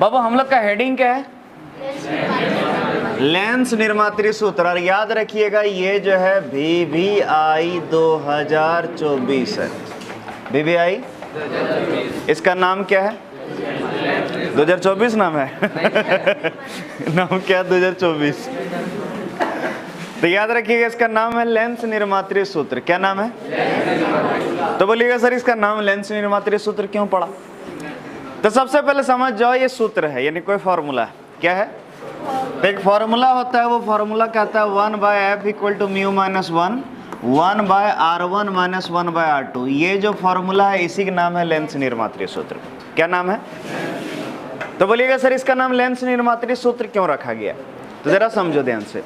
बाबू हम लोग का हेडिंग क्या है? लेंस निर्मात्री सूत्र। और याद रखिएगा ये जो है VVI 2024 है। VVI इसका नाम क्या है? 2024 नाम है। नाम क्या है? 2024। तो याद रखिएगा इसका नाम है लेंस निर्मात्री सूत्र। क्या नाम है? तो बोलिएगा सर इसका नाम लेंस निर्मात्री सूत्र क्यों पड़ा? तो सबसे पहले समझ जाओ ये सूत्र है, यानी कोई फॉर्मूला है। क्या है? तो एक फॉर्मूला होता है, वो फॉर्मूला कहता है 1/f = μ-1 1/r1 - 1/r2। ये जो फॉर्मूला है इसी का नाम है लेंस निर्मात्री सूत्र। क्या नाम है? तो बोलिएगा सर इसका नाम लेंस निर्मात्री सूत्र क्यों रखा गया? तो जरा समझो ध्यान से।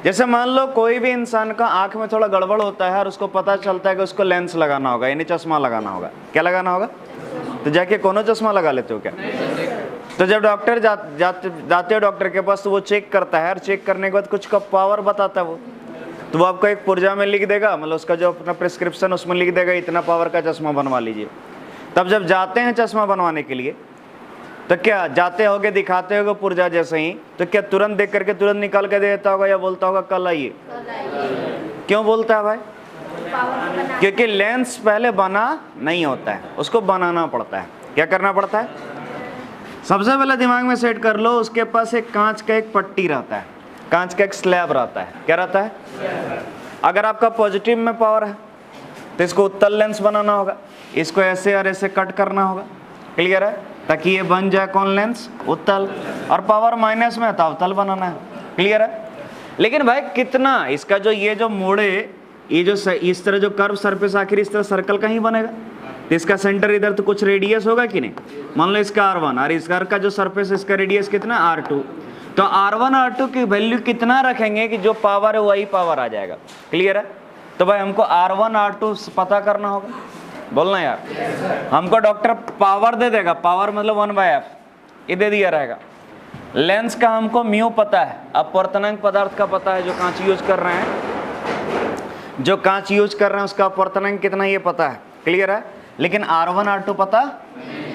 जैसे मान लो कोई भी इंसान का आंख में थोड़ा गड़बड़ होता है और उसको पता चलता है कि उसको लेंस लगाना होगा, यानी चश्मा लगाना होगा। क्या लगाना होगा? तो जाके कोनो चश्मा लगा लेते हो क्या? तो जब डॉक्टर जाते हो डॉक्टर के पास तो वो चेक करता है, और चेक करने के बाद कुछ का पावर बताता है वो, तो वो आपको एक पुर्जा में लिख देगा, मतलब उसका जो अपना प्रिस्क्रिप्शन उसमें लिख देगा इतना पावर का चश्मा बनवा लीजिए। तब जब जाते हैं चश्मा बनवाने के लिए तो क्या जाते होगे, दिखाते होगे पुर्जा जैसे ही, तो क्या तुरंत देख करके तुरंत निकाल के दे देता होगा या बोलता होगा कल आइए? क्यों बोलता है भाई? क्योंकि लेंस पहले बना नहीं होता है, उसको बनाना पड़ता है। क्या करना पड़ता है? सबसे पहले दिमाग में सेट कर लो, उसके पास एक कांच का एक पट्टी रहता है, कांच का एक स्लैब रहता है। क्या रहता है? अगर आपका पॉजिटिव में पावर है तो इसको उत्तल लेंस बनाना होगा, इसको ऐसे और ऐसे कट करना होगा। क्लियर है? ताकि ये बन जाए कौन लेंस? उत्तल। और पावर माइनस में तो अवतल बनाना है। क्लियर है? लेकिन भाई कितना इसका जो ये जो मोड़े, ये जो इस तरह जो कर्व सरफेस आखिर इस तरह सर्कल का ही बनेगा, तो इसका सेंटर इधर तो कुछ रेडियस होगा कि नहीं? मान लो इसका R1 और इसका का जो सरफेस इसका रेडियस कितना R2, तो R1 R2 की वैल्यू कितना रखेंगे कि जो पावर है वही पावर आ जाएगा। क्लियर है? तो भाई हमको R1 R2 पता करना होगा। बोलना यार। हमको डॉक्टर पावर दे देगा, पावर मतलब 1/f ये दे दिया रहेगा। लेंस का हमको म्यू पता है, अपवर्तनांक पदार्थ का पता है, जो कांच यूज कर रहे हैं, जो कांच यूज कर रहे हैं उसका अपवर्तनांक कितना ये पता है। क्लियर है? लेकिन R1 R2 पता।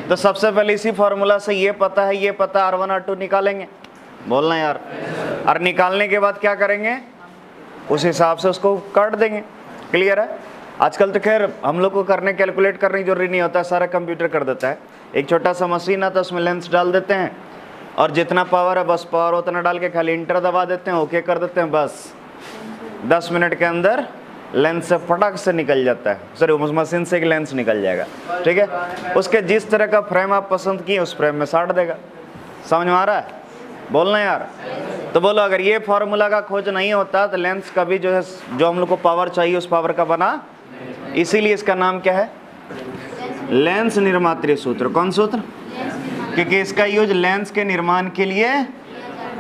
तो सबसे पहले इसी फॉर्मूला से ये पता है, ये पता, R1 R2 निकालेंगे। बोलना यार। और निकालने के बाद क्या करेंगे? उस हिसाब से उसको काट देंगे। क्लियर है? आजकल तो खैर हम लोग को कैलकुलेट करने की जरूरी नहीं होता है, सारा कंप्यूटर कर देता है। एक छोटा सा मशीन आता है, उसमें लेंस डाल देते हैं और जितना पावर है बस पावर उतना डाल के खाली इंटर दबा देते हैं, ओके कर देते हैं, बस 10 मिनट के अंदर लेंस से फटाक से निकल जाता है। सॉरी, उस मशीन से एक लेंस निकल जाएगा। ठीक है? उसके जिस तरह का फ्रेम आप पसंद किए उस फ्रेम में साट देगा। समझ में आ रहा है? बोलना यार। तो बोलो अगर ये फॉर्मूला का खोज नहीं होता तो लेंस कभी जो है, जो हम लोग को पावर चाहिए उस पावर का बना। इसीलिए इसका नाम क्या है? लेंस निर्मात्री सूत्र। कौन सूत्र? क्योंकि इसका यूज लेंस के निर्माण के लिए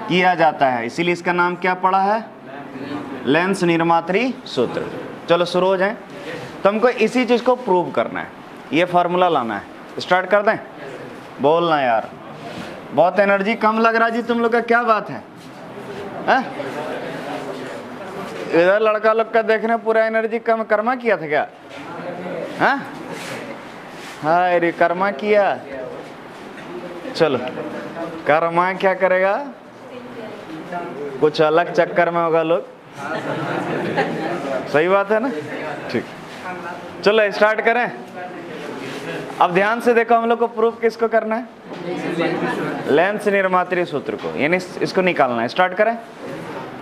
किया जाता है, इसीलिए इसका नाम क्या पड़ा है? लेंस निर्मात्री सूत्र। चलो शुरू हो जाए। तो हमको इसी चीज को प्रूव करना है, ये फॉर्मूला लाना है। स्टार्ट कर दें? बोलना यार। बहुत एनर्जी कम लग रहा जी तुम लोग का, क्या बात है? इधर लड़का लोग का देखने पूरा एनर्जी कम। कर्मा किया था क्या? हाय रे कर्मा किया। चलो कर्मा क्या करेगा? कुछ अलग चक्कर में होगा लोग। सही बात है ना? ठीक, चलो स्टार्ट करें। अब ध्यान से देखो, हम लोग को प्रूफ किसको करना है? लेंस निर्मात्री सूत्र को, यानी इसको निकालना है। स्टार्ट करें।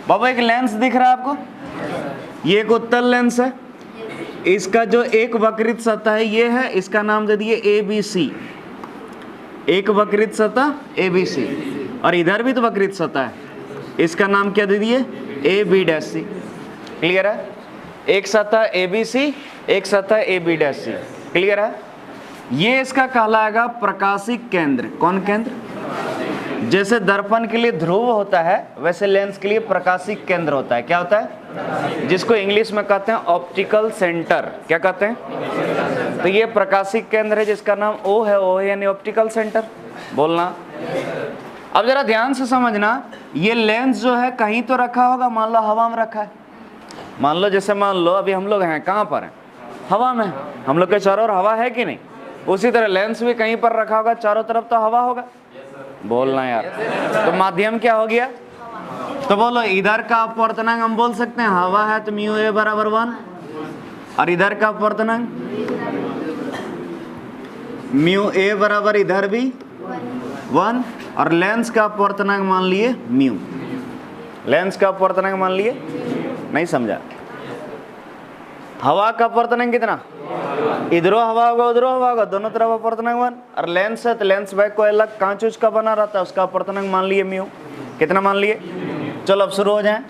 बाबा एक लेंस दिख रहा है आपको? ये एक उत्तल लेंस है, इसका जो एक वक्रित सतह है ये है, इसका नाम दे दिए ABC। एक वक्रित सतह ABC, और इधर भी तो वक्रित सतह है, इसका नाम क्या दे दिए? AB'। क्लियर है? एक सतह ABC, एक सतह AB'। क्लियर है? ये इसका कहलाएगा प्रकाशिक केंद्र। कौन केंद्र? जैसे दर्पण के लिए ध्रुव होता है वैसे लेंस के लिए प्रकाशिक केंद्र होता है। क्या होता है? जिसको इंग्लिश में कहते हैं ऑप्टिकल सेंटर। क्या कहते हैं? तो ये प्रकाशिक केंद्र है जिसका नाम O है, यानी ऑप्टिकल सेंटर। बोलना। अब जरा ध्यान से समझना, ये लेंस जो है कहीं तो रखा होगा। मान लो हवा में रखा है, मान लो जैसे मान लो अभी हम लोग हैं, कहाँ पर हैं? हवा में। हम लोग के चारों ओर हवा है कि नहीं? उसी तरह लेंस भी कहीं पर रखा होगा, चारों तरफ तो हवा होगा। बोलना यार। तो माध्यम क्या हो गया? तो बोलो इधर का अपवर्तनांक हम बोल सकते हैं हवा है तो म्यू ए बराबर 1, और इधर का अपवर्तनांक म्यू ए बराबर इधर भी 1, और लेंस का अपवर्तनांक मान लिए म्यू। लेंस का अपवर्तनांक मान लिए, नहीं समझा? हवा का अपवर्तनांक कितना? इधरो हवा होगा उधरो हवा होगा, दोनों तरफ अपवर्तनांक 1, और लेंस है तो लेंस बैग को अलग कांच उच का बना रहता है, उसका अपवर्तनांक मान लिए म्यू। कितना मान लिए? चलो अब शुरू हो जाए।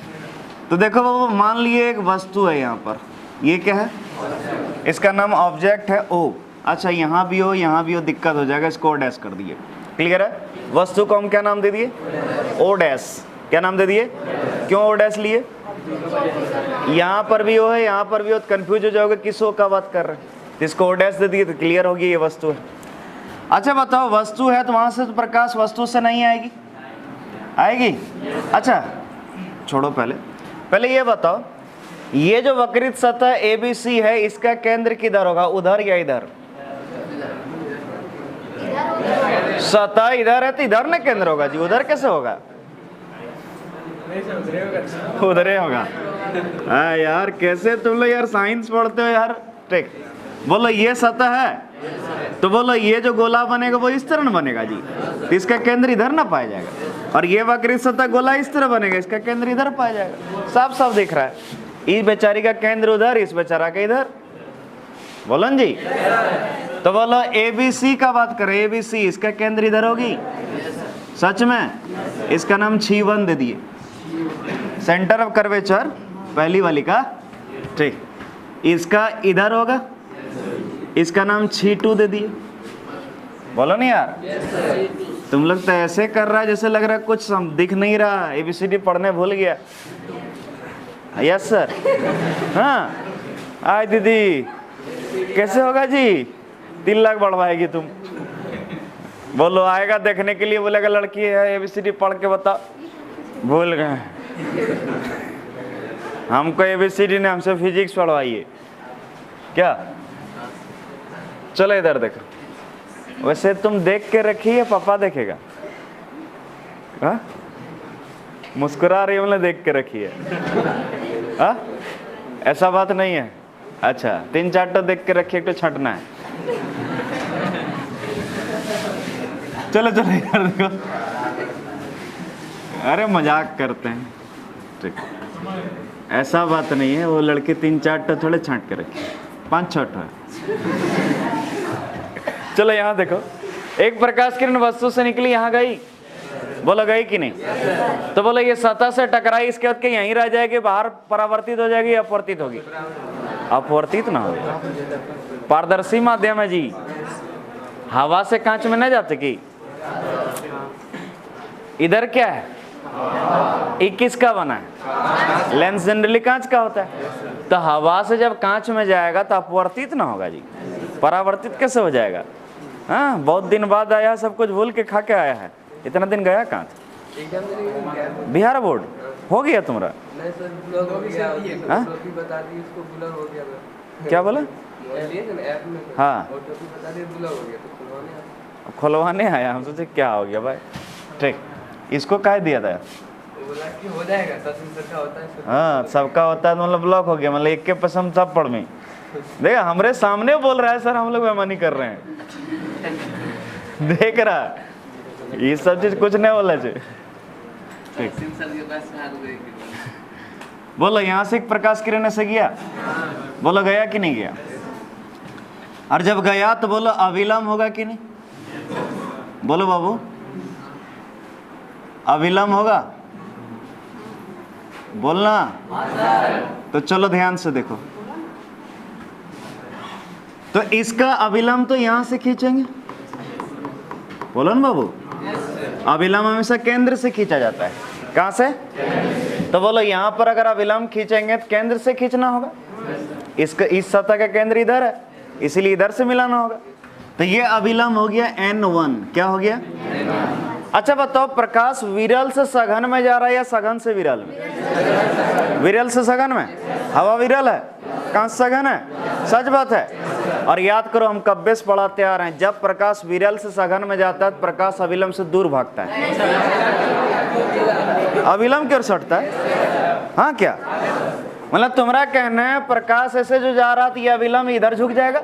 तो देखो बाबू, मान लिए एक वस्तु है यहाँ पर, ये क्या है? इसका नाम ऑब्जेक्ट है ओ। अच्छा यहाँ भी हो दिक्कत हो जाएगा, इसको ओ डैश कर दिए। क्लियर है? वस्तु को हम क्या नाम दे दिए? ओ डैश। क्या नाम दे दिए? क्यों ओ डैश लिए? यहाँ पर भी ओ है, यहाँ पर भी हो, तो कंफ्यूज हो जाओगे किस ओ का बात कर रहे हैं, तो इसको ओ डैश दे दिए तो क्लियर हो गया ये वस्तु है। अच्छा बताओ, वस्तु है तो वहां से तो प्रकाश वस्तु से नहीं आएगी? आएगी? अच्छा छोड़ो, पहले ये बताओ, ये जो वक्रित सतह ABC है इसका केंद्र किधर होगा, उधर या इधर? सतह इधर है तो इधर ना केंद्र होगा जी, उधर कैसे होगा? उधर होगा। हाँ यार, कैसे तुम लोग यार साइंस पढ़ते हो यार। ठीक, बोलो ये सतह है तो बोलो ये जो गोला बनेगा वो इस तरह न बनेगा जी, तो इसका केंद्र इधर ना पाया जाएगा, और ये वक्रित सतह गोला इस तरह बनेगा, इसका केंद्र इधर पाया जाएगा। साफ साफ दिख रहा है, इस बेचारी का केंद्र उधर, इस बेचारा का इधर। बोलो न जी। तो बोलो ABC का बात करें, ABC इसका केंद्र इधर होगी, सच में? इसका नाम छी1 दे दिए, सेंटर ऑफ कर्वेचर पहली वाली का। ठीक, इसका इधर होगा, इसका नाम छी2 दे दिए। बोलो नहीं यार, तुम लोग तो ऐसे कर रहा है जैसे लग रहा है कुछ दिख नहीं रहा, ABCD पढ़ने भूल गया। Yes sir. हाँ आय दीदी, कैसे होगा जी? 3 लाख बढ़वाएगी तुम। बोलो आएगा देखने के लिए, बोलेगा लड़की है ABCD पढ़ के बता, भूल गए हमको ABCD ने, हमसे फिजिक्स पढ़वाइए क्या? चलो इधर देखो, वैसे तुम देख के रखी है, पापा देखेगा। हाँ मुस्कुरा रही है, देख के रखी है। हाँ ऐसा बात नहीं है। अच्छा 3-4 तो देख के रखिए, एक तो छंटना है। चलो चलो इधर देखो, अरे मजाक करते हैं। ठीक, ऐसा बात नहीं है, वो लड़के 3-4 तो थोड़े छांट के रखे, 5-6 है। चलो यहाँ देखो, एक प्रकाश किरण वस्तु से निकली, यहाँ गई, बोलो गई कि नहीं? तो बोलो ये सतह से टकराई, इसके बाद के यहीं रह जाएगी, बाहर परावर्तित हो जाएगी, अपवर्तित होगी? अपवर्तित ना हो, पारदर्शी माध्यम है जी, हवा से कांच में न जाते कि? इधर क्या है? 21 का बना है, लेंस जनरली कांच का होता है, तो हवा से जब कांच में जाएगा तो अपवर्तित ना होगा जी, परावर्तित कैसे हो जाएगा? हाँ बहुत दिन बाद आया, सब कुछ भूल के खा के आया है, इतना दिन गया कांच? बिहार बोर्ड हो गया तुम्हारा? क्या बोला? हाँ खुलवाने आया, हम सोचे क्या हो गया भाई। ठीक, इसको कह दिया था हो जाएगा, हाँ सबका होता है, मतलब ब्लॉक हो गया, मतलब एक के पसंद सब पढ़ में। देखा हमारे सामने बोल रहा है सर, हम लोग बेईमानी कर रहे हैं। देख रहा, ये सब चीज कुछ नहीं बोला चाहिए। बोलो यहाँ से एक प्रकाश किरण से गया, बोलो गया कि नहीं गया? और जब गया तो बोलो अविलंब होगा कि नहीं? बोलो बाबू, अविलंब होगा? बोलना। तो चलो ध्यान से देखो, तो इसका अविलंब तो यहां से खींचेंगे, बोलो ना बाबू। अविलंब हमेशा केंद्र से खींचा जाता है, कहां से? तो बोलो यहां पर अगर अविलंब खींचेंगे तो केंद्र से खींचना होगा, इसका इस सतह का केंद्र इधर है, इसीलिए इधर से मिलाना होगा। तो ये अविलंब हो गया N1। क्या हो गया? अच्छा बताओ, प्रकाश विरल से सघन में जा रहा है या सघन से विरल में? विरल से सघन में। हवा विरल है, कांच सघन है, सच बात है। और याद करो हम कब्बे से पढ़ाते आ रहे हैं, जब प्रकाश विरल से सघन में जाता है तो प्रकाश अविलंब से दूर भागता है, अविलंब की ओर सटता है। हाँ क्या मतलब तुम्हारा कहना है प्रकाश ऐसे जो जा रहा था ये अविलंब इधर झुक जाएगा,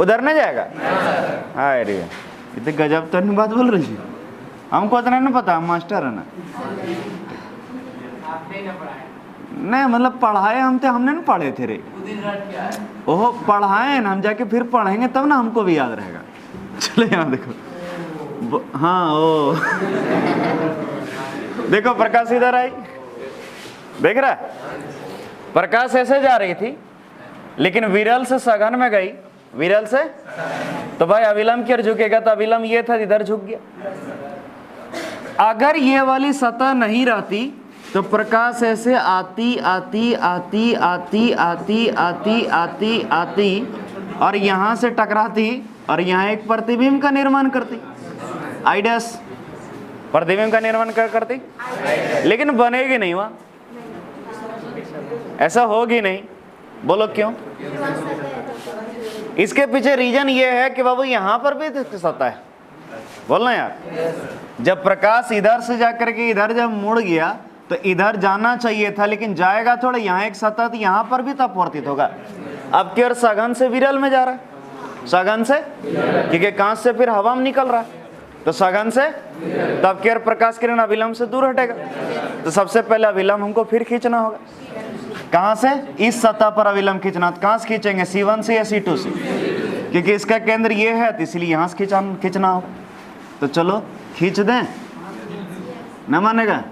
उधर नहीं जाएगा? हाँ रे इतने गजब तो नहीं बात बोल रही, हमको इतना नहीं पता, हम मास्टर है ना। नहीं मतलब पढ़ाए हम थे, हमने नहीं पढ़े थे रे, ओहो पढ़ाए ना हम, जाके फिर पढ़ेंगे तब ना हमको भी याद रहेगा। चलो यहाँ देखो, हाँ ओ देखो प्रकाश इधर आई, देख रहा है प्रकाश ऐसे जा रही थी लेकिन विरल से सघन में गई, विरल से तो भाई अविलंब की ओर झुकेगा, तो अविलंब ये था इधर झुक गया। अगर ये वाली सतह नहीं रहती तो प्रकाश ऐसे आती आती आती आती आती आती आती आती और यहां से टकराती और यहां एक प्रतिबिंब का निर्माण करती, आई डैश प्रतिबिंब का निर्माण करती, लेकिन बनेगी नहीं वहां, ऐसा होगी नहीं। बोलो क्यों? इसके पीछे रीजन ये है कि बाबू यहां पर भी सतह है, बोलना यार। जब प्रकाश इधर से जाकर के इधर जब मुड़ गया तो इधर जाना चाहिए था, लेकिन जाएगा थोड़ा, यहाँ एक सतह थी यहां पर भी तो अपवर्तित होगा। अब की ओर सघन से विरल में जा रहा है, सघन से क्योंकि कांच से फिर हवा में निकल रहा है, तो सघन से तब की ओर प्रकाश किरण अविलंब से दूर हटेगा। तो सबसे पहले अविलंब हमको फिर खींचना होगा, कहां से? इस सतह पर अविलंब खींचना। कहां से खींचेंगे? C1 से या C2 से, क्योंकि इसका केंद्र ये है तो इसलिए यहां से खींचना होगा। तो चलो खींच दें, न मानेगा?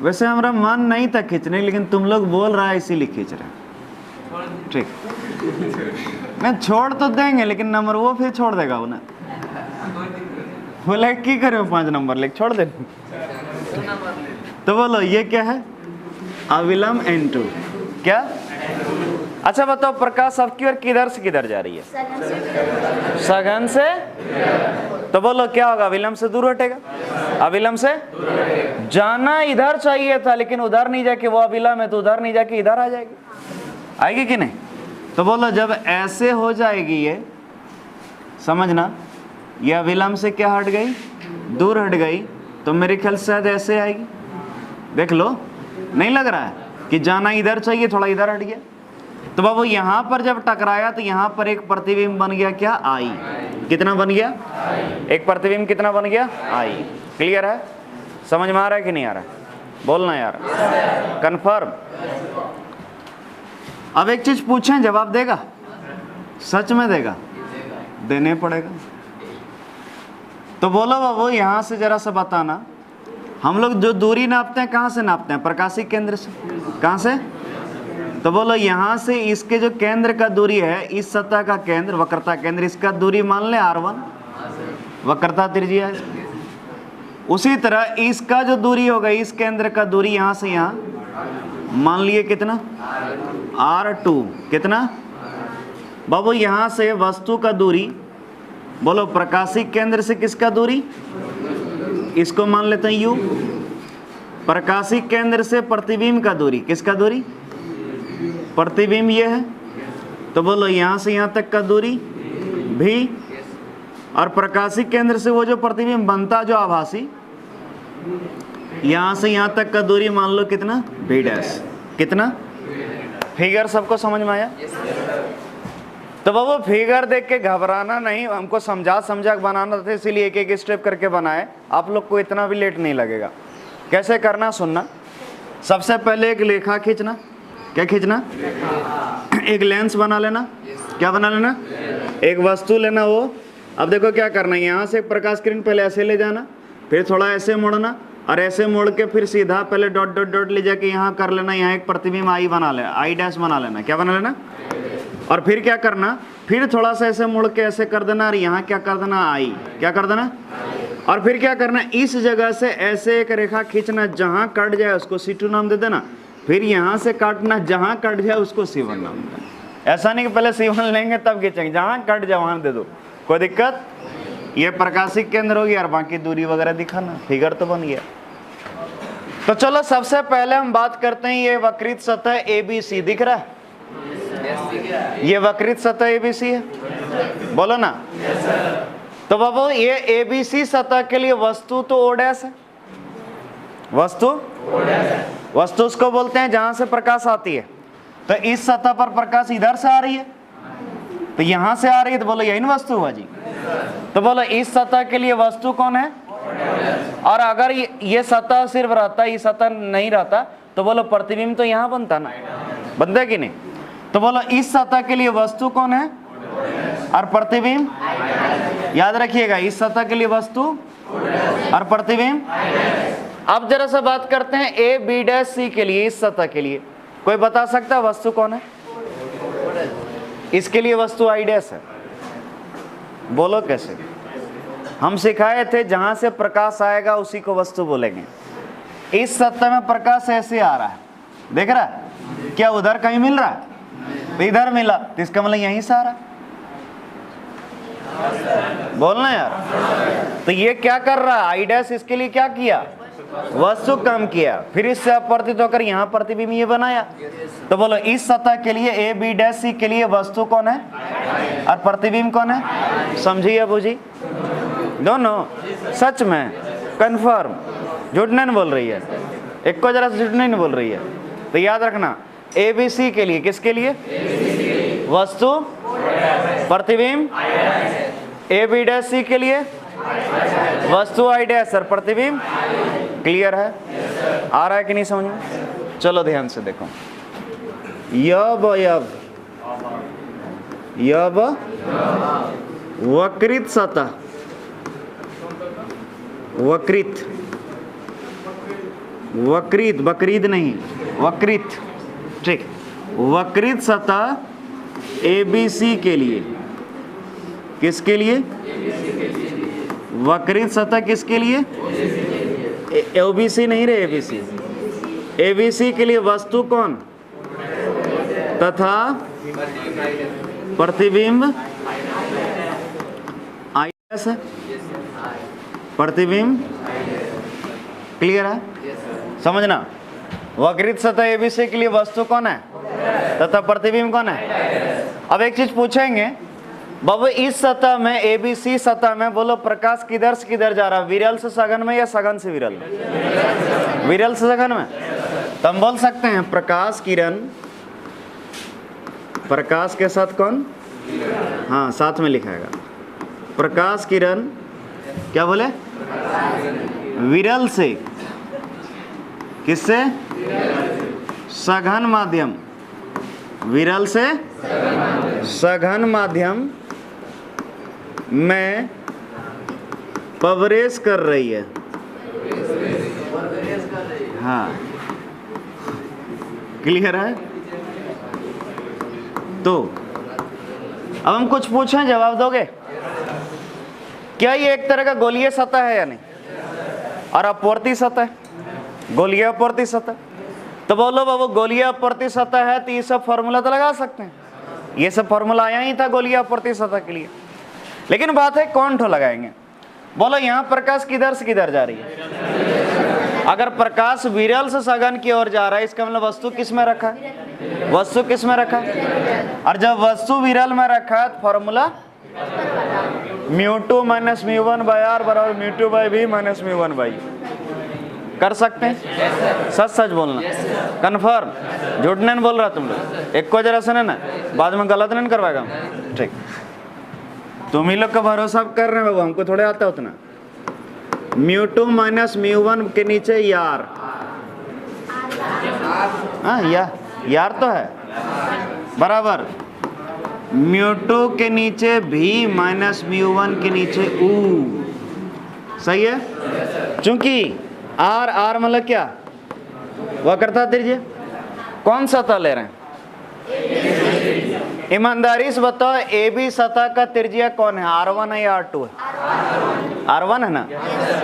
वैसे हमारा मन नहीं था खींचने, लेकिन तुम लोग बोल रहा है इसीलिए खींच रहे हैं। ठीक, मैं छोड़ तो देंगे लेकिन नंबर वो फिर छोड़ देगा वो ना, बोले की करे 5 नंबर लेके छोड़ दे। तो बोलो ये क्या है? अविलंब N2 क्या? अच्छा बताओ प्रकाश आपकी ओर किधर से किधर जा रही है? सघन से। तो बोलो क्या होगा? अविलंब से दूर हटेगा, अविलंब से जाना इधर चाहिए था लेकिन उधर नहीं जाके, वो अविलंब है तो उधर नहीं जाके इधर आ जाएगी, आएगी कि नहीं? तो बोलो जब ऐसे हो जाएगी ये, समझना ये अविलंब से क्या हट गई? दूर हट गई, तो मेरे ख्याल से शायद ऐसे आएगी। देख लो, नहीं लग रहा है कि जाना इधर चाहिए, थोड़ा इधर हट गया। तो बाबू यहां पर जब टकराया तो यहां पर एक प्रतिबिंब बन गया, क्या? आई। कितना बन गया? एक प्रतिबिंब कितना बन गया? आई। क्लियर है? समझ में आ रहा है कि नहीं आ रहा है? बोलना यार, कंफर्म। अब एक चीज पूछें, जवाब देगा? सच में देगा? देने पड़ेगा। तो बोलो बाबू यहां से जरा सा बताना, हम लोग जो दूरी नापते हैं कहां से नापते हैं? प्रकाशिक केंद्र से। कहां से? तो बोलो यहां से इसके जो केंद्र का दूरी है, इस सतह का केंद्र, वक्रता केंद्र, इसका दूरी मान ले R1, वक्रता त्रिज्या है। उसी तरह इसका जो दूरी होगा, इस केंद्र का दूरी यहां से यहां मान लिए कितना? R2। कितना बाबू? यहां से वस्तु का दूरी, बोलो प्रकाशिक केंद्र से किसका दूरी? इसको मान लेते हैं U। प्रकाशिक केंद्र से प्रतिबिंब का दूरी, किसका दूरी? प्रतिबिंब ये है, तो बोलो यहां से यहां तक का दूरी भी, और प्रकाशिक केंद्र से वो जो प्रतिबिंब बनता जो आभासी, यहां से यहां तक का दूरी मान लो कितना? B dash. कितना? फिगर सबको समझ में आया? तो बाबू फिगर देख के घबराना नहीं, हमको समझा बनाना था, इसीलिए एक एक स्टेप करके बनाए। आप लोग को इतना भी लेट नहीं लगेगा। कैसे करना सुनना। सबसे पहले एक रेखा खींचना। क्या खींचना? एक लेंस बना लेना। क्या बना लेना? एक वस्तु लेना वो। अब देखो क्या करना है, यहाँ से प्रकाश किरण पहले ऐसे ले जाना, फिर थोड़ा ऐसे मोड़ना, और ऐसे मोड़ के फिर सीधा पहले डॉट डॉट डॉट ले जाके यहाँ कर लेना, यहाँ एक प्रतिबिंब आई बना लेना, आई डैश बना लेना। क्या बना लेना? और फिर क्या करना? फिर थोड़ा सा ऐसे मुड़ के ऐसे कर देना, और यहाँ क्या कर देना? आई। क्या कर देना? और फिर क्या करना? इस जगह से ऐसे एक रेखा खींचना, जहां कट जाए उसको C2 नाम दे देना, फिर यहां से काटना, जहां कट जाए उसको C1 नाम देना। ऐसा नहीं कि पहले C1 लेंगे तब खींचेंगे, जहां कट जाए वहां दे दो, कोई दिक्कत? ये प्रकाशिक केंद्र हो गया, और बाकी दूरी वगैरह दिखाना, फिगर तो बन गया। तो चलो सबसे पहले हम बात करते हैं, ये वक्रित सतह ABC दिख रहा है? ये वक्रित सतह ABC है, बोलो ना। तो बाबू ये ABC सतह के लिए वस्तु तो O' है। वस्तु उसको बोलते हैं जहां से प्रकाश आती है। तो इस सतह पर प्रकाश इधर से आ रही है, तो यहां से आ रही है, तो बोलो यही ना वस्तु हुआ जी। तो बोलो इस सतह के लिए वस्तु कौन है? और अगर ये सतह सिर्फ रहता, ये सतह नहीं रहता, तो बोलो प्रतिबिंब तो यहां बनता ना, बनता कि नहीं? तो बोलो इस सतह के लिए वस्तु कौन है और प्रतिबिंब? याद रखिएगा, इस सतह के लिए वस्तु और प्रतिबिंब। अब जरा सा बात करते हैं AB' के लिए, इस सतह के लिए कोई बता सकता है वस्तु कौन है? इसके लिए वस्तु I' है। बोलो कैसे? हम सिखाए थे जहां से प्रकाश आएगा उसी को वस्तु बोलेंगे। इस सतह में प्रकाश ऐसे आ रहा है, देख रहा है? क्या उधर कहीं मिल रहा है? तो इधर मिला, तो इसका मतलब यहीं से आ रहा है। बोलना यार। तो ये क्या कर रहा है? I' इसके लिए क्या किया? वस्तु कम किया, फिर इससे अपवर्तित होकर यहाँ प्रतिबिंब ये बनाया। तो बोलो इस सतह के लिए AB' के लिए वस्तु कौन है और प्रतिबिंब कौन है? समझिए बूझी? दोनों सच में कंफर्म, झूठ नहीं बोल रही है, एक को जरा से झूठ नहीं बोल रही है। तो याद रखना ABC के लिए, किसके लिए? वस्तु प्रतिबिंब। AB' के लिए वस्तु I' और प्रतिबिंब। क्लियर है? आ रहा है कि नहीं समझ में? चलो ध्यान से देखो। यब वक्रित सतह, वक्रित नहीं, वक्रित, ठीक। वक्रित सतह ABC के लिए, किसके लिए? वक्रित सतह किसके लिए? OBC नहीं रे, ABC के लिए वस्तु कौन तथा प्रतिबिंब I' है। प्रतिबिंब क्लियर है? समझना, वक्रित सतह ABC के लिए वस्तु कौन है तथा प्रतिबिंब कौन है? अब एक चीज पूछेंगे बाबू, इस सतह में ABC सतह में बोलो प्रकाश किधर से किधर जा रहा है? विरल से सघन में या सघन से विरल में? विरल से सघन में। तो हम बोल सकते हैं प्रकाश किरण, प्रकाश के साथ कौन? हाँ साथ में लिखाएगा, प्रकाश किरण क्या बोले? विरल से, किससे? सघन माध्यम। विरल से सघन माध्यम में प्रवेश कर रही है। हाँ क्लियर है? तो अब हम कुछ पूछें, जवाब दोगे? क्या ये एक तरह का गोलीय सतह है या नहीं? और अपवर्ती सतह, गोलीय अपवर्ती सतह। तो बोलो बाबू गोलीय अपवर्ती सतह है, तो ये सब फॉर्मूला तो लगा सकते हैं। ये सब फॉर्मूला आया ही था गोलीय अपवर्ती सतह के लिए। लेकिन बात है कौन ठो लगाएंगे? बोलो यहाँ प्रकाश किधर से किधर जा रही है? अगर प्रकाश विरल से सघन की ओर जा रहा है, इसका मतलब वस्तु किस में रखा है? वस्तु किस में रखा है? और जब वस्तु विरल में रखा है तो फॉर्मूला μ2 - μ1/r बराबर μ2/v - μ1/e। कर सकते हैं? सच सच बोलना, कन्फर्म, झूठ नहीं बोल रहा तुम लोग। एक को जरा सुने ना, बाद में गलत नहीं करवाएगा। ठीक, तुम ही लोग का भरोसा कर रहे हैं बाबू, हमको थोड़े आता उतना। μ2 - μ1 के नीचे यार, हाँ यार तो है, बराबर μ2 के नीचे v - μ1 के नीचे u। सही है? चूंकि R मतलब क्या? वक्रता त्रिज्या। कौन सतह ले रहे हैं? ईमानदारी से बताओ, AB सतह का त्रिज्या कौन है? R1 है या R2 है? R1 है ना।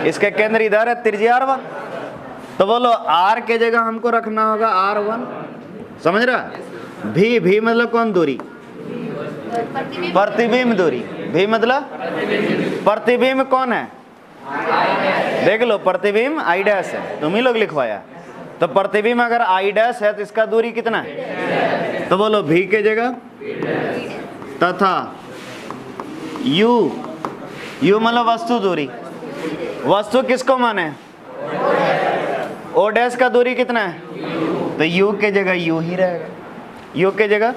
इसके केंद्र इधर है, त्रिज्या R1। तो बोलो R के जगह हमको रखना होगा R1, समझ रहा? V मतलब कौन दूरी? प्रतिबिंब दूरी। V मतलब प्रतिबिंब कौन है? देख लो, प्रतिबिंब I' है, तुम ही लोग लिखवाया। तो प्रतिबिंब अगर आई डैश है तो इसका दूरी कितना है? तो बोलो भी की जगह तथा यू, यू मतलब वस्तु दूरी। वस्तु किसको माने? ओ डैश का दूरी कितना है? तो यू के जगह यू ही रहेगा, यू के जगह।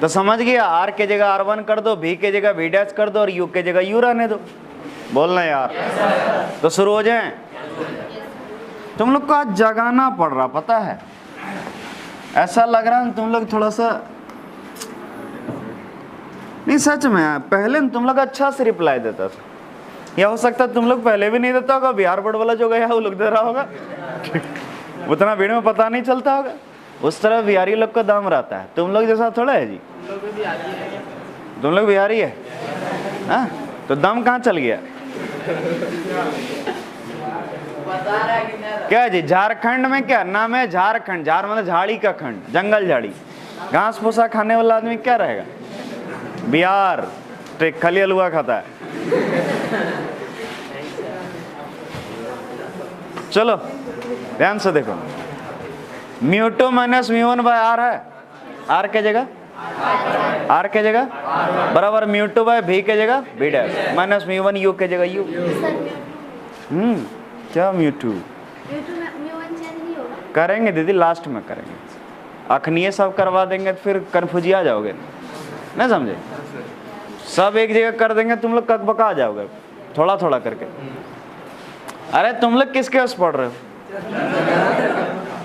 तो समझ गया, आर के जगह R1 कर दो, भी के जगह भी डैश कर दो और यू के जगह यू रहने दो। बोलना यार। तो शुरू हो जाए। तुम लोग को आज जगाना पड़ रहा, पता है? ऐसा लग रहा है तुम लोग थोड़ा सा, नहीं सच में, पहले तुम लोग अच्छा से रिप्लाई देता था, या हो सकता है तुम लोग पहले भी नहीं देता होगा, बिहार बोर्ड वाला जो गया वो लोग दे रहा होगा। उतना भीड़ में पता नहीं चलता होगा। उस तरह बिहारी लोग का दाम रहता है, तुम लोग जैसा थोड़ा है जी। तुम लोग बिहारी है हाँ? तो दम कहाँ चल गया? क्या जी? झारखंड में क्या नाम है? झारखंड, झार मतलब झाड़ी का खंड, जंगल झाड़ी, घास भूसा खाने वाला आदमी क्या रहेगा? बिहार खाली हलवा खाता है। चलो ध्यान से देखो, म्यू2 माइनस म्यू1 बाय आर है, आर के जगह आर के जगह बराबर म्यू2 बाय भी के जगह भी डैश माइनस म्यू1 यू के जगह यू। क्या म्यू2 करेंगे दीदी, लास्ट में करेंगे। अखनिए सब करवा देंगे तो फिर कन्फ्यूजिया जाओगे, नहीं समझे? सब एक जगह कर देंगे तुम लोग ककबका जाओगे थोड़ा थोड़ा करके। अरे तुम लोग किसके उस पढ़ रहे हो?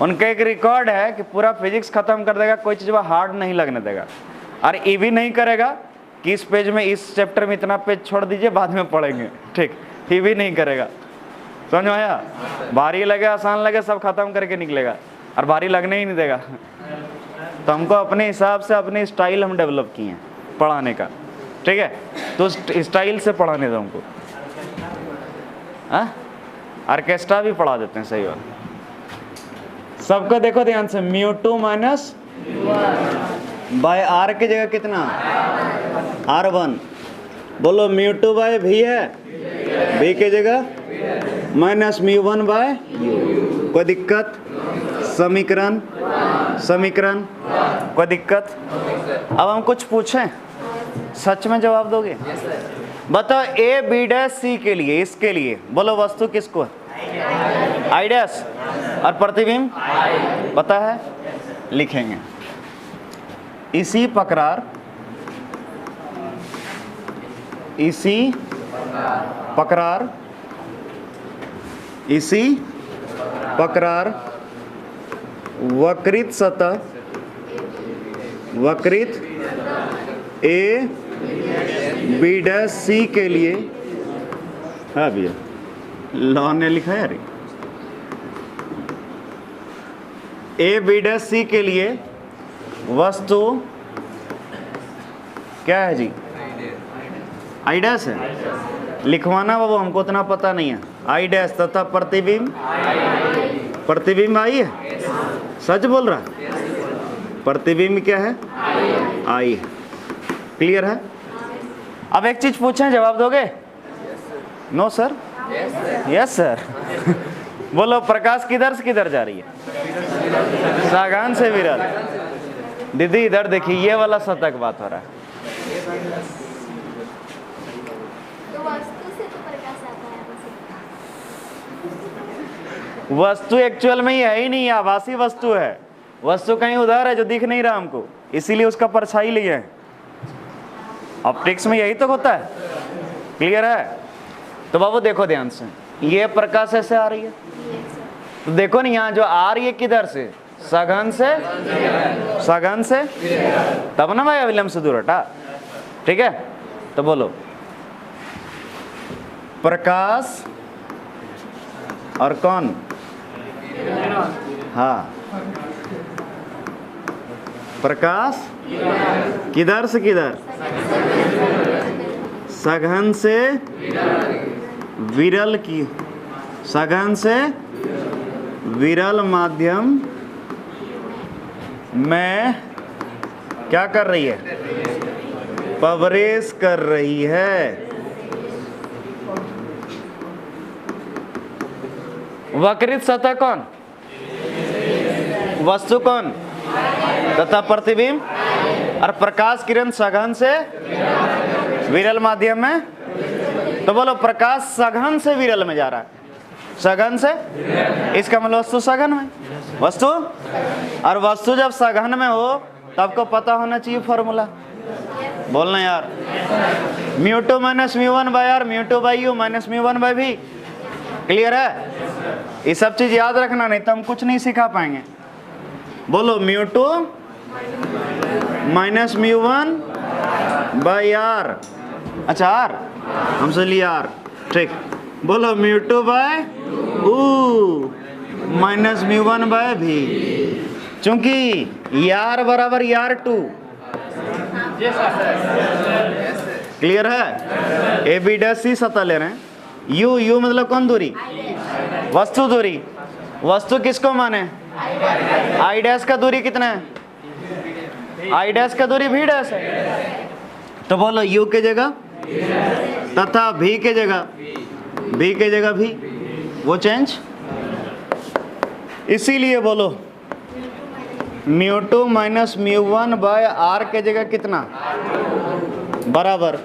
उनका एक रिकॉर्ड है कि पूरा फिजिक्स खत्म कर देगा, कोई चीज हार्ड नहीं लगने देगा, और ये भी नहीं करेगा कि इस पेज में, इस चैप्टर में इतना पेज छोड़ दीजिए बाद में पढ़ेंगे, ठीक? ये भी नहीं करेगा। समझ में आया? भारी लगे आसान लगे सब खत्म करके निकलेगा, और भारी लगने ही नहीं देगा। तो हमको अपने हिसाब से अपनी स्टाइल हम डेवलप किए हैं पढ़ाने का, ठीक है? तो स्टाइल से पढ़ाने दो हमको। ऑर्केस्ट्रा भी पढ़ा देते हैं, सही बात। सबको देखो ध्यान से, म्यू2 माइनस बाय आर की जगह कितना? R1। बोलो म्यू2 बाय भी है, भी की जगह माइनस म्यू1 बाय यू। कोई दिक्कत? समीकरण समीकरण कोई दिक्कत? अब हम कुछ पूछें, सच में जवाब दोगे? बताओ ए बी डैश सी के लिए, इसके लिए बोलो वस्तु किसको है? आई डैश, और प्रतिबिंब पता है, लिखेंगे। इसी प्रकार इसी प्रकार वक्रित सतह, वक्रित ए बी डैश सी के लिए, हाँ भैया लॉ ने लिखा है यार, ए बी डैश सी के लिए वस्तु क्या है जी? आई डैश है। लिखवाना बाबू, हमको उतना पता नहीं है। आई डैश तथा प्रतिबिंब, प्रतिबिंब आई है, सच बोल रहा है? प्रतिबिंब क्या है? आई है। क्लियर है? अब एक चीज पूछें, जवाब दोगे? No sir? Yes sir. बोलो प्रकाश किधर से किधर जा रही है? सागान से विरल। दीदी इधर देखिए, ये वाला सतह बात हो रहा है। वस्तु एक्चुअल में ये है ही नहीं, आभासी वस्तु है। वस्तु कहीं उधर है जो दिख नहीं रहा हमको, इसीलिए उसका परछाई लिए है। ऑप्टिक्स में यही तो होता है। क्लियर है? तो बाबू देखो ध्यान से, ये प्रकाश ऐसे आ रही है, तो देखो ना यहाँ जो आ रही है किधर से? सघन से, सघन से, तब ना भाई अविलंब से दूर हटा, ठीक है? तो बोलो प्रकाश और कौन? हाँ, प्रकाश किधर से किधर? सघन से विरल की, सघन से विरल माध्यम में क्या कर रही है? प्रवेश कर रही है। वक्रित सतह कौन? वस्तु कौन? तथा प्रतिबिंब। और प्रकाश किरण सघन से विरल माध्यम में। तो बोलो प्रकाश सघन से विरल में जा रहा है, सघन से, इसका मतलब वस्तु सघन में। वस्तु, और वस्तु जब सघन में हो तो आपको पता होना चाहिए फॉर्मूला, बोलना यार। μ2 minus μ1 by R, μ2 by u minus μ1 by v। Clear है? ये सब चीज याद रखना, नहीं तो हम कुछ नहीं सिखा पाएंगे। बोलो μ2 माइनस μ1 बाय आर। अच्छा आर, हम से लिया आर, ठीक। बोलो μ2 by u minus μ1 by v। चूंकि यार बराबर यार 2। क्लियर है? ए बी डैश सी सतह ले रहे हैं। यू, यू मतलब कौन दूरी? वस्तु दूरी। वस्तु किसको माने? आई डैश का दूरी कितना है? आई डैश का दूरी भी डैश है। तो बोलो यू के जगह तथा भी के जगह, भी के जगह भी, वो चेंज। इसीलिए बोलो μ2 माइनस μ1 बाय आर के जगह कितना? बराबर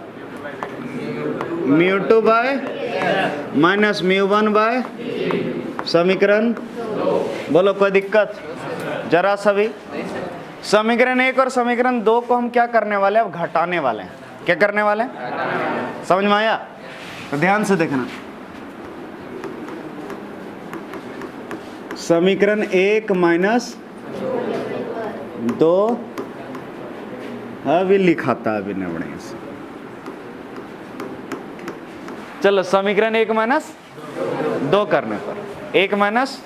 μ2 बाय माइनस μ1 बाय समीकरण। बोलो कोई दिक्कत? जरा सभी समीकरण 1 और समीकरण 2 को हम क्या करने वाले हैं? अब घटाने वाले हैं। क्या करने वाले हैं? समझ में आया? तो ध्यान से देखना। समीकरण 1 माइनस 2 अभी लिखाता अभी नहीं बढ़िया से। चलो समीकरण 1 माइनस 2 करने पर 1 माइनस,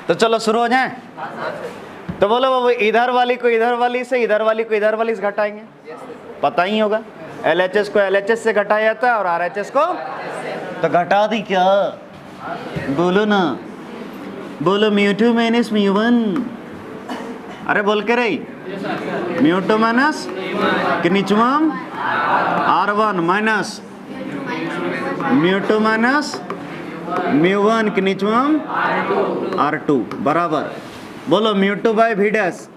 तो चलो शुरू हो जाए। तो बोलो वो इधर वाली को इधर वाली से, इधर वाली को इधर वाली से घटाएंगे, पता ही होगा। LHS को LHS से घटाया जाता है और RHS को, तो घटा दी क्या? बोलो ना, बोलो μ2 माइनस μ1। अरे बोल के रही, μ2 माइनस के निचुआम R1 माइनस μ2 माइनस μ1 के निचुआम R2 बराबर। बोलो μ2 by v dash,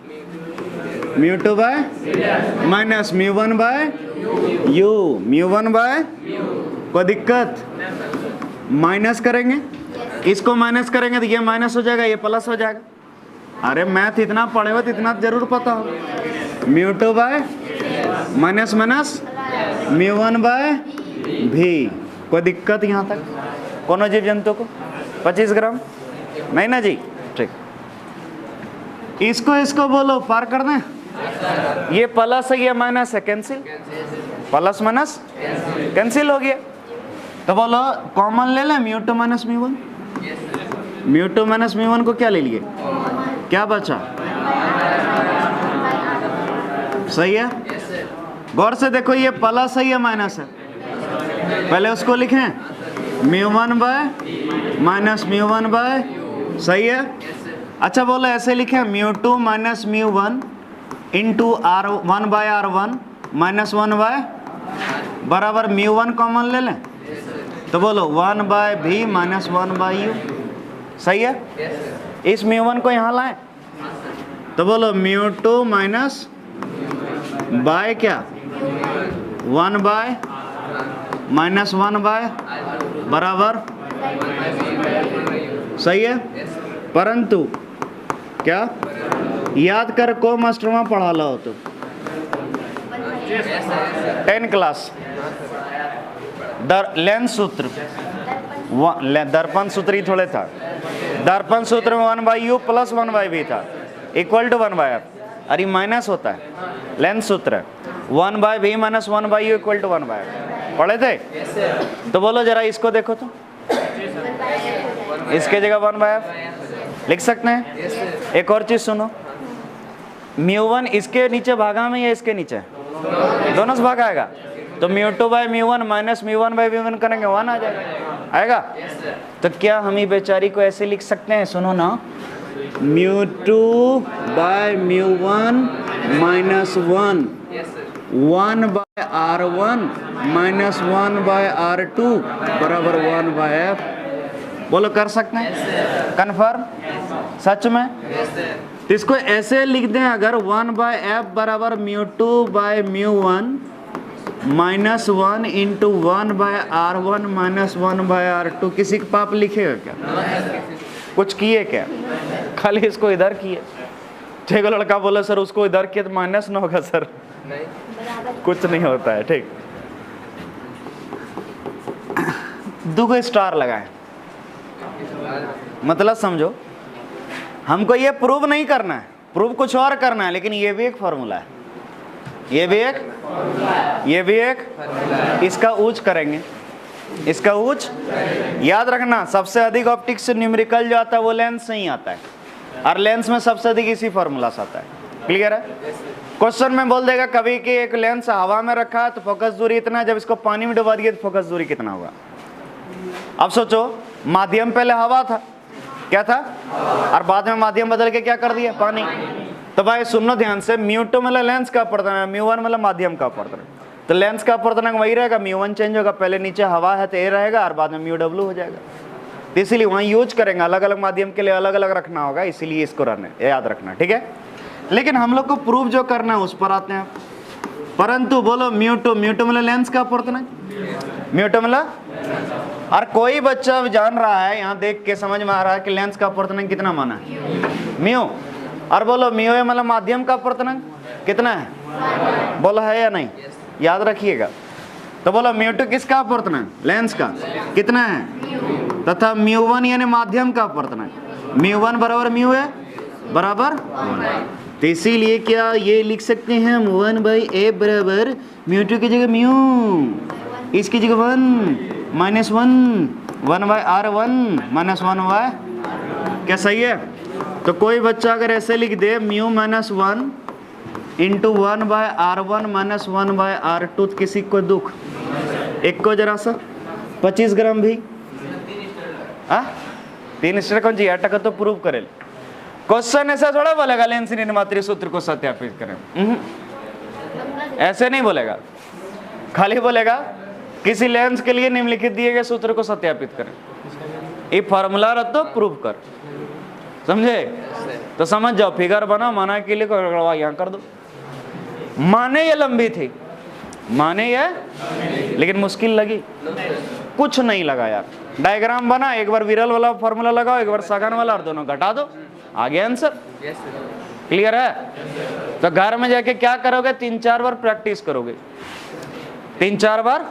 μ2 by minus μ1 by u, μ1 by, कोई दिक्कत? माइनस करेंगे, इसको माइनस करेंगे तो ये माइनस हो जाएगा, ये प्लस हो जाएगा। अरे मैथ इतना पढ़े हो तो इतना जरूर पता हो। μ2 बाय माइनस माइनस μ1 बाय भी, कोई दिक्कत यहाँ तक? कोनो जीव जंतु को 25 ग्राम नहीं ना जी? ठीक। इसको इसको बोलो पार कर दें। ये प्लस है, ये माइनस है, कैंसिल। प्लस माइनस कैंसिल हो गया। तो बोलो कॉमन ले लें μ2 माइनस μ1। μ2 माइनस μ1 को क्या ले लिए? क्या बचा? सही है? गौर से देखो, ये प्लस है, ये माइनस है। पहले उसको लिखें μ1 बाय माइनस μ1 बाय, सही है? अच्छा बोलो ऐसे लिखें μ2 minus μ1 into R1 by R1 minus 1 by बराबर μ1 कॉमन ले लें। तो बोलो 1 बाय भी माइनस 1 बाय यू, सही है? इस μ1 को यहाँ लाएं। तो बोलो μ2 माइनस बाय क्या? 1 बाय माइनस 1 बाय बराबर, सही है? परंतु क्या याद कर को मास्टर में पढ़ा लो तो 10 क्लास लेंस सूत्र, दर्पण सूत्र ही थोड़े था। दर्पण सूत्र में 1 by u plus 1 by v था, इक्वल टू 1 बाय आर। अरे माइनस होता है, लेंस सूत्र है 1 by v minus 1 by u equal to 1 by r. पढ़े थे? तो बोलो जरा इसको देखो तो, इसके जगह 1 बाय आर लिख सकते हैं। एक और चीज सुनो, μ1 इसके नीचे भागा में या इसके नीचे? दोनों से भाग आएगा। तो μ2 बाय μ1 माइनस μ1 बाय v1 करेंगे 1 आ जाएगा, आएगा? तो क्या हम ही बेचारी को ऐसे लिख सकते हैं? सुनो ना, μ2 by μ1 minus 1 by R1 minus 1 by R2 बराबर 1 बाय f। बोलो कर सकते हैं? कन्फर्म? सच में? तो इसको ऐसे लिख दें, अगर 1/f बराबर μ2/μ1 -1 इंटू 1/r1 -1/r2। किसी का पाप लिखेगा क्या? कुछ किए क्या? खाली इसको इधर किए। ठीक है, लड़का बोला सर उसको इधर किए तो माइनस ना होगा सर? नहीं, कुछ नहीं होता है। ठीक, दो स्टार लगाए, मतलब समझो, हमको ये प्रूव नहीं करना है, प्रूव कुछ और करना है, लेकिन ये भी एक फॉर्मूला है, ये भी एक इसका यूज करेंगे, इसका यूज याद रखना। सबसे अधिक ऑप्टिक्स से न्यूमेरिकल जो आता है वो लेंस से ही आता है, और लेंस में सबसे अधिक इसी फॉर्मूला से आता है। क्लियर है? क्वेश्चन में बोल देगा कभी कि एक लेंस हवा में रखा है तो फोकस दूरी इतना है, जब इसको पानी में डुबा दिए तो फोकस दूरी कितना होगा? अब सोचो, माध्यम पहले हवा था, क्या था, और बाद में माध्यम बदल के क्या कर दिया? पानी। तो भाई सुनो ध्यान से, μ2 मतलब लेंस का अपवर्तनांक, μ1 मतलब माध्यम का अपवर्तनांक। तो लेंस का अपवर्तनांक वही रहेगा, μ1 चेंज होगा, पहले नीचे हवा है तो ए रहेगा और बाद में μw हो जाएगा। तो इसीलिए वहाँ यूज करेंगे, अलग अलग माध्यम के लिए अलग अलग रखना होगा, इसीलिए इसको याद रखना। ठीक है, लेकिन हम लोग को प्रूफ जो करना है उस पर आते हैं। परंतु बोलो μ2 मतलब लेंस का अपवर्तनांक, μ2 मतलब, और कोई बच्चा जान रहा है, यहाँ देख के समझ में आ रहा है कि लेंस का अपवर्तनांक कितना माना है? म्यू। और बोलो म्यू मतलब माध्यम का अपवर्तनांक कितना है? बोलो है या नहीं? याद रखिएगा। तो बोलो μ2 किसका अपवर्तनांक? लेंस का कितना है? तथा μ1 यानी माध्यम का अपवर्तनांक, μ1 बराबर म्यू है बराबर 1। तो इसीलिए क्या ये लिख सकते हैं हम 1/a बराबर μ2 की जगह म्यू, इसकी जगह 1 -1 1/r1 -1/, क्या सही है? तो कोई बच्चा अगर ऐसे लिख दे म्यू -1 इंटू 1/r1 -1/r2, किसी को दुख, एक को जरा सा 25 ग्राम भी 3 स्टेट कौन जी अटक तो प्रूव करे। क्वेश्चन ऐसा थोड़ा बोलेगा लेंस निर्मात्री सूत्र को सत्यापित करें, ऐसे नहीं बोलेगा, खाली बोलेगा किसी लेंस के लिए निम्नलिखित दिए गए सूत्र को सत्यापित करें, ये फार्मूला रख दो, प्रूव कर। समझे? तो समझ जाओ, फिगर बना, माना के लिए यहाँ कर दो। माने ये लंबी थी, माने ये, लेकिन मुश्किल लगी, कुछ नहीं लगा यार। डायग्राम बना, एक बार विरल वाला फॉर्मूला लगाओ, एक बार सगन वाला, और दोनों घटा दो, आ गया आंसर। क्लियर है? तो घर में जाके क्या करोगे? 3-4 बार प्रैक्टिस करोगे, 3-4 बार,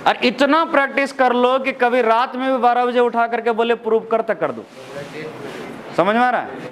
और इतना प्रैक्टिस कर लो कि कभी रात में भी 12 बजे उठा करके बोले प्रूव कर, तक कर दो। समझ में आ रहा है?